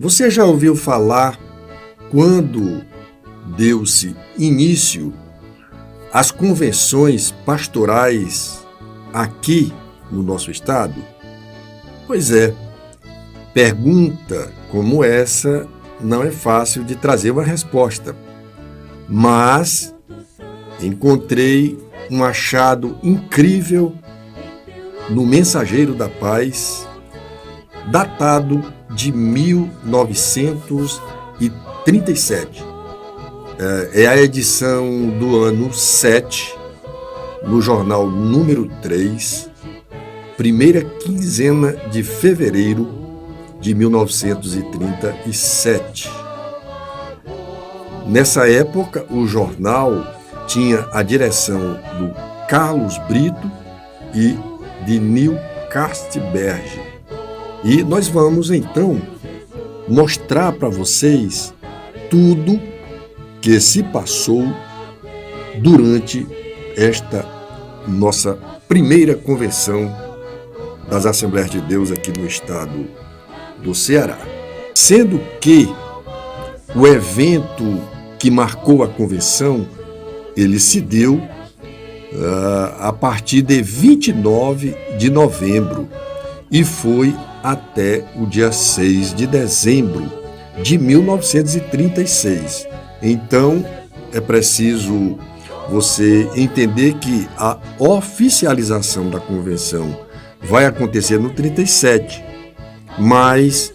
Você já ouviu falar quando deu-se início às convenções pastorais aqui no nosso estado? Pois é, pergunta como essa não é fácil de trazer uma resposta, mas encontrei um achado incrível no Mensageiro da Paz, datado de 1937. É a edição do ano 7, no jornal número 3, primeira quinzena de fevereiro de 1937. Nessa época, o jornal tinha a direção do Carlos Brito e de Nil Castberg. E nós vamos, então, mostrar para vocês tudo que se passou durante esta nossa primeira convenção das Assembleias de Deus aqui no estado do Ceará. Sendo que o evento que marcou a convenção, ele se deu a partir de 29 de novembro e foi até o dia 6 de dezembro de 1936. Então, é preciso você entender que a oficialização da convenção vai acontecer no 37, mas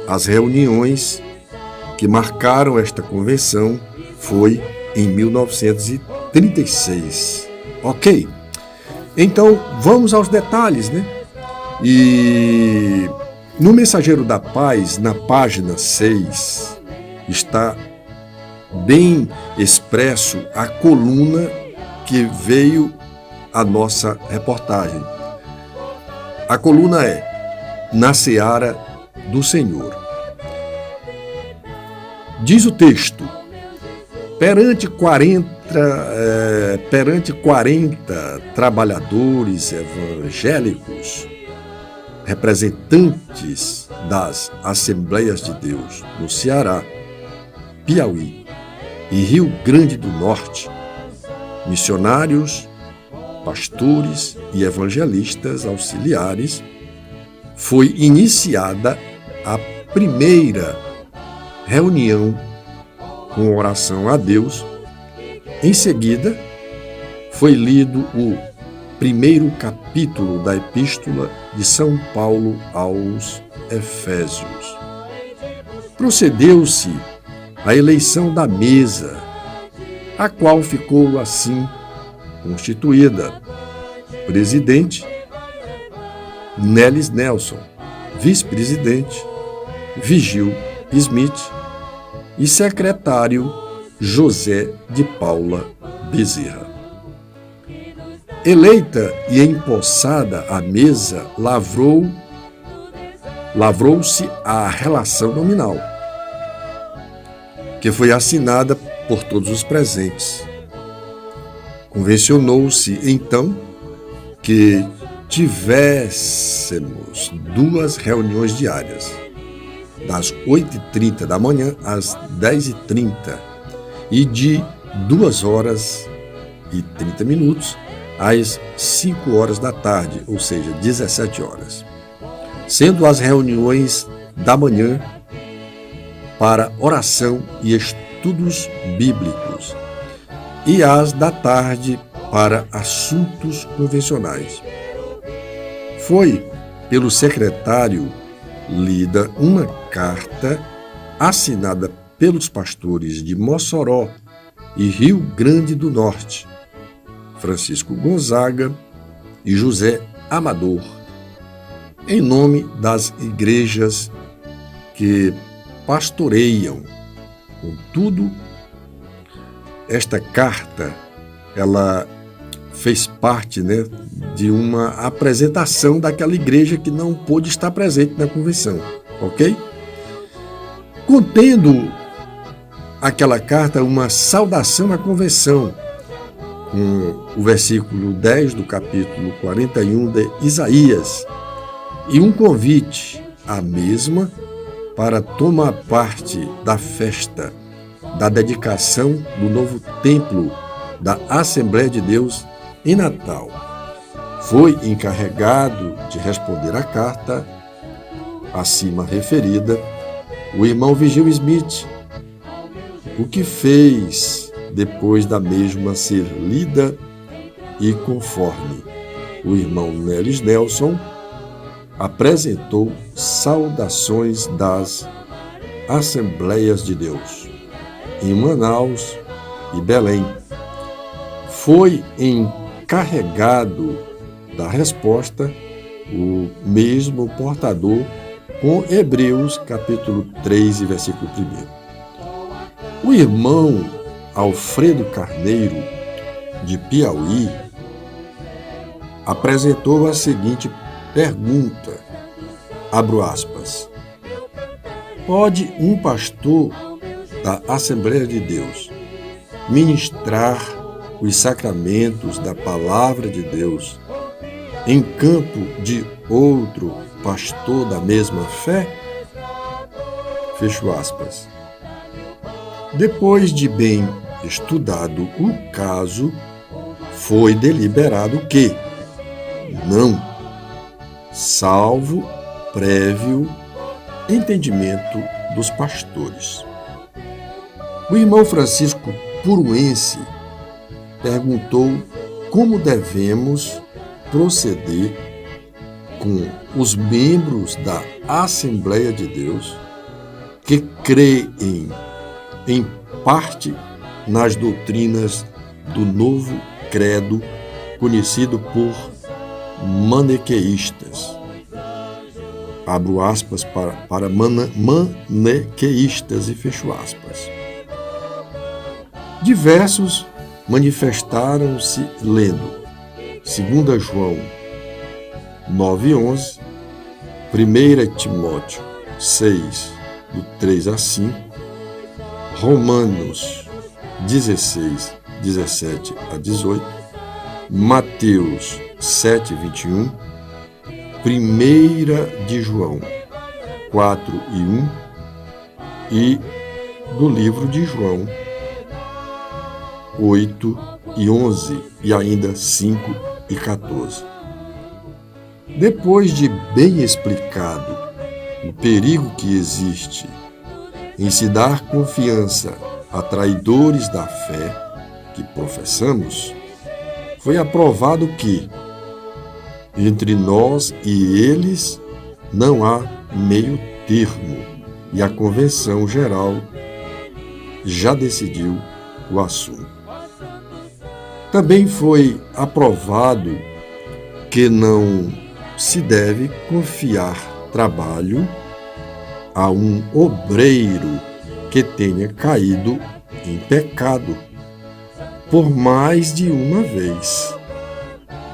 as reuniões que marcaram esta convenção foi em 1936. Ok? Então, vamos aos detalhes, né? E no Mensageiro da Paz, na página 6, está bem expresso a coluna que veio a nossa reportagem. A coluna é Na Seara do Senhor. Diz o texto: perante 40 trabalhadores evangélicos, representantes das Assembleias de Deus no Ceará, Piauí e Rio Grande do Norte, missionários, pastores e evangelistas auxiliares, foi iniciada a primeira reunião com oração a Deus. Em seguida, foi lido o primeiro capítulo da Epístola de São Paulo aos Efésios. Procedeu-se a eleição da mesa, a qual ficou assim constituída: presidente, Nelis Nelson; vice-presidente, Vigil Smith; e secretário, José de Paula Bezerra. Eleita e empossada a mesa, lavrou-se a relação nominal, que foi assinada por todos os presentes. Convencionou-se, então, que tivéssemos 2 reuniões diárias, das 8h30 da manhã às 10h30 e de 2h30 às 5h da tarde, ou seja, 17 horas, sendo as reuniões da manhã para oração e estudos bíblicos e as da tarde para assuntos convencionais. Foi pelo secretário lida uma carta assinada pelos pastores de Mossoró e Rio Grande do Norte, Francisco Gonzaga e José Amador, em nome das igrejas que pastoreiam. Contudo, esta carta, ela fez parte, de uma apresentação daquela igreja que não pôde estar presente na convenção, ok? Contendo aquela carta uma saudação à convenção, com o versículo 10 do capítulo 41 de Isaías, e um convite à mesma para tomar parte da festa da dedicação do novo templo da Assembleia de Deus em Natal. Foi encarregado de responder à carta acima referida o irmão Vigil Smith, o que fez depois da mesma ser lida e conforme o irmão Nelis Nelson apresentou saudações das Assembleias de Deus em Manaus e Belém. Foi encarregado da resposta o mesmo portador com Hebreus capítulo 3 e versículo 1. O irmão Alfredo Carneiro, de Piauí, apresentou a seguinte pergunta, abro aspas: pode um pastor da Assembleia de Deus ministrar os sacramentos da Palavra de Deus em campo de outro pastor da mesma fé? Fecho aspas. Depois de bem estudado o caso, foi deliberado que não, salvo prévio entendimento dos pastores. O irmão Francisco Puruense perguntou como devemos proceder com os membros da Assembleia de Deus que creem em parte nas doutrinas do novo credo conhecido por maniqueístas. Abro aspas para maniqueístas e fecho aspas. Diversos manifestaram-se lendo 2 João 9:11, 1 Timóteo 6, do 3 a 5, Romanos 16, 17 a 18, Mateus 7, 21, 1 de João 4 e 1 e do livro de João 8 e 11 e ainda 5 e 14. Depois de bem explicado o perigo que existe em se dar confiança a traidores da fé que professamos, foi aprovado que entre nós e eles não há meio termo e a Convenção Geral já decidiu o assunto. Também foi aprovado que não se deve confiar trabalho a um obreiro que tenha caído em pecado por mais de uma vez,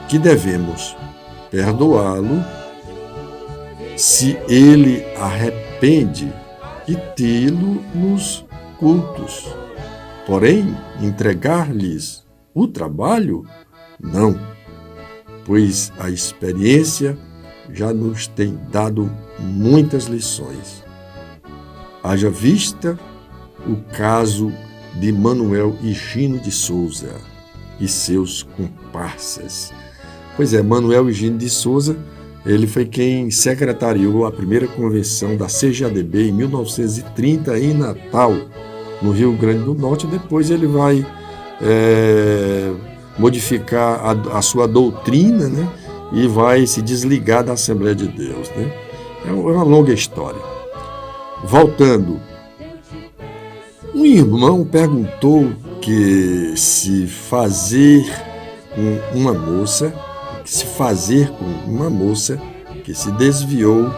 que devemos perdoá-lo se ele arrepende e tê-lo nos cultos. Porém, entregar-lhes o trabalho, não, pois a experiência já nos tem dado muitas lições. Haja vista o caso de Manuel Higino de Souza e seus comparsas. Pois é, Manuel Higino de Souza, ele foi quem secretariou a primeira convenção da CGADB em 1930 em Natal, no Rio Grande do Norte. Depois ele vai modificar a sua doutrina, né? E vai se desligar da Assembleia de Deus, né? É uma longa história. Voltando, um irmão perguntou que se fazer com uma moça que se desviou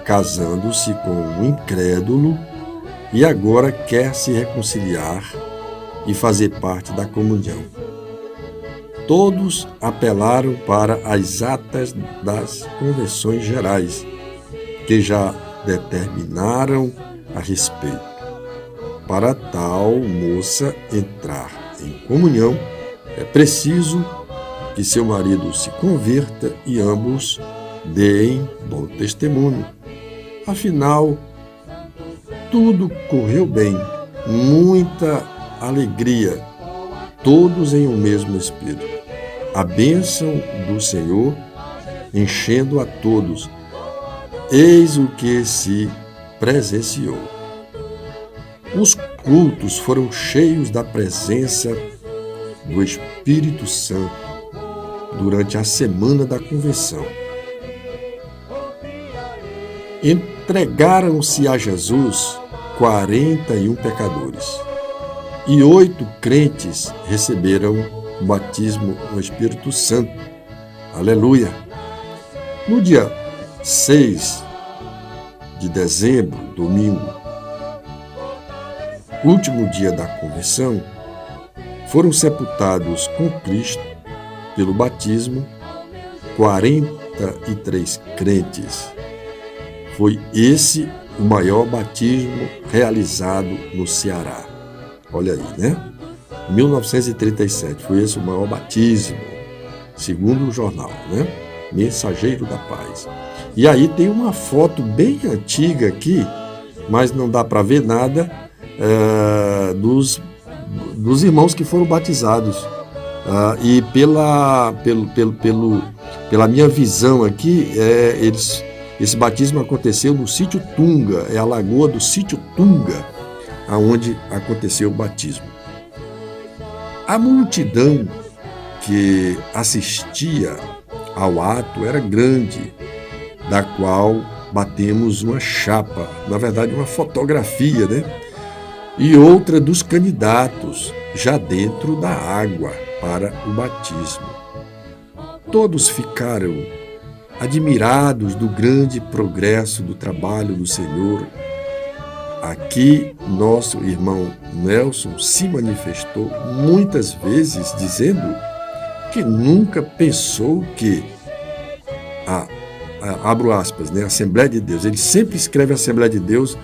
casando-se com um incrédulo e agora quer se reconciliar e fazer parte da comunhão. Todos apelaram para as atas das convenções gerais, que já determinaram a respeito. Para tal moça entrar em comunhão, é preciso que seu marido se converta e ambos deem bom testemunho. Afinal, tudo correu bem, muita alegria, todos em um mesmo espírito. A bênção do Senhor enchendo a todos. Eis o que se presenciou. Os cultos foram cheios da presença do Espírito Santo durante a semana da convenção. Entregaram-se a Jesus 41 pecadores e 8 crentes receberam o batismo no Espírito Santo. Aleluia! No dia 6 de dezembro, domingo, último dia da convenção, foram sepultados com Cristo pelo batismo 43 crentes. Foi esse o maior batismo realizado no Ceará. Olha aí, né? 1937, foi esse o maior batismo, segundo o jornal, né? Mensageiro da Paz. E aí tem uma foto bem antiga aqui, mas não dá para ver nada, dos irmãos que foram batizados. E pela minha visão aqui, esse batismo aconteceu no sítio Tunga, é a lagoa do sítio Tunga, aonde aconteceu o batismo. A multidão que assistia ao ato era grande, da qual batemos uma chapa, na verdade uma fotografia, né? E outra dos candidatos, já dentro da água para o batismo. Todos ficaram admirados do grande progresso do trabalho do Senhor. Aqui, nosso irmão Nelson se manifestou muitas vezes dizendo que nunca pensou que abro aspas, né? Assembleia de Deus. Ele sempre escreve Assembleia de Deus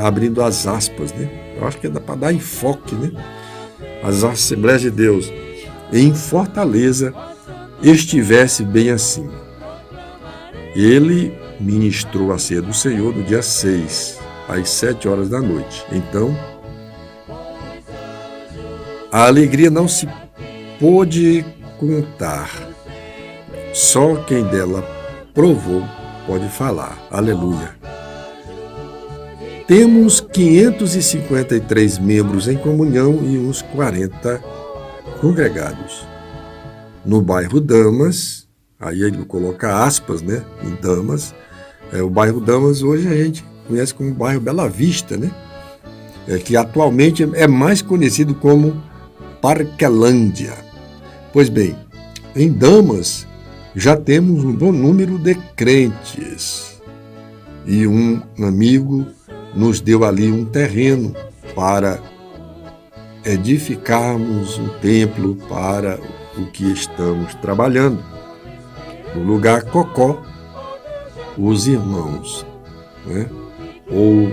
abrindo as aspas, né? Eu acho que dá para dar enfoque, né? As Assembleias de Deus em Fortaleza estivesse bem assim. Ele ministrou a ceia do Senhor no dia 6, às 7 horas da noite. Então, a alegria não se pôde contar. Só quem dela provou pode falar. Aleluia. Temos 553 membros em comunhão e uns 40 congregados. No bairro Damas, aí ele coloca aspas, né, em Damas. O bairro Damas hoje a gente conhece como bairro Bela Vista, né? Que atualmente é mais conhecido como Parquelândia. Pois bem, em Damas já temos um bom número de crentes. E um amigo nos deu ali um terreno para edificarmos um templo para o que estamos trabalhando. No lugar Cocó, os irmãos, né? Ou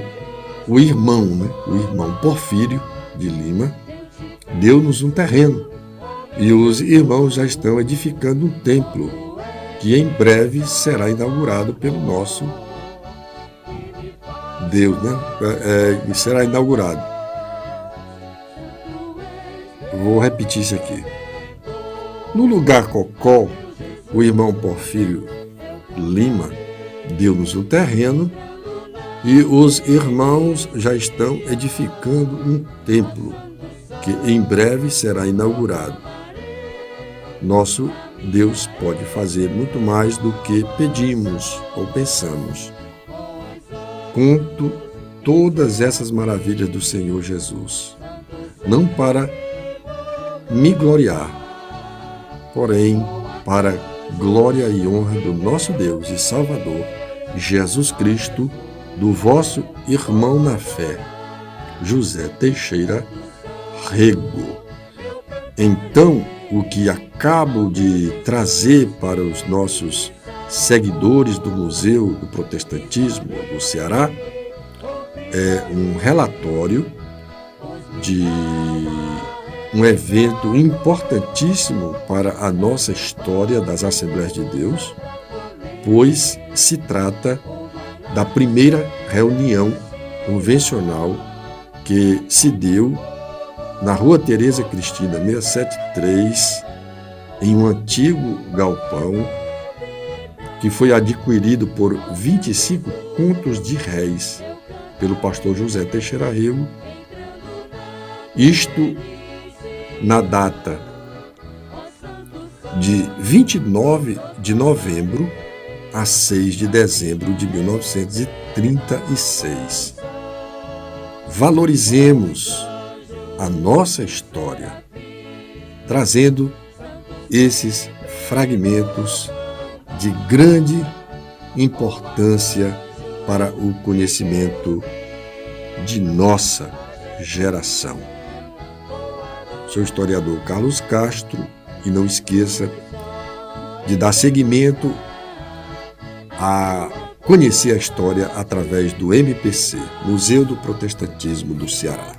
o irmão, né? O irmão Porfírio de Lima deu-nos um terreno e os irmãos já estão edificando um templo que em breve será inaugurado pelo nosso Deus, né? Será inaugurado. Vou repetir isso aqui. No lugar Cocó, o irmão Porfírio Lima deu-nos um terreno e os irmãos já estão edificando um templo que em breve será inaugurado. Nosso Deus pode fazer muito mais do que pedimos ou pensamos. Conto todas essas maravilhas do Senhor Jesus, não para me gloriar, porém para glória e honra do nosso Deus e Salvador, Jesus Cristo, do vosso irmão na fé, José Teixeira Rego. Então, o que acabo de trazer para os nossos seguidores do Museu do Protestantismo do Ceará é um relatório de um evento importantíssimo para a nossa história das Assembleias de Deus, pois se trata da primeira reunião convencional que se deu na Rua Tereza Cristina, 673, em um antigo galpão que foi adquirido por 25 contos de réis pelo pastor José Teixeira Rego, isto na data de 29 de novembro a 6 de dezembro de 1936. Valorizemos a nossa história, trazendo esses fragmentos de grande importância para o conhecimento de nossa geração. Sou o historiador Carlos Castro e não esqueça de dar seguimento a conhecer a história através do MPC, Museu do Protestantismo do Ceará.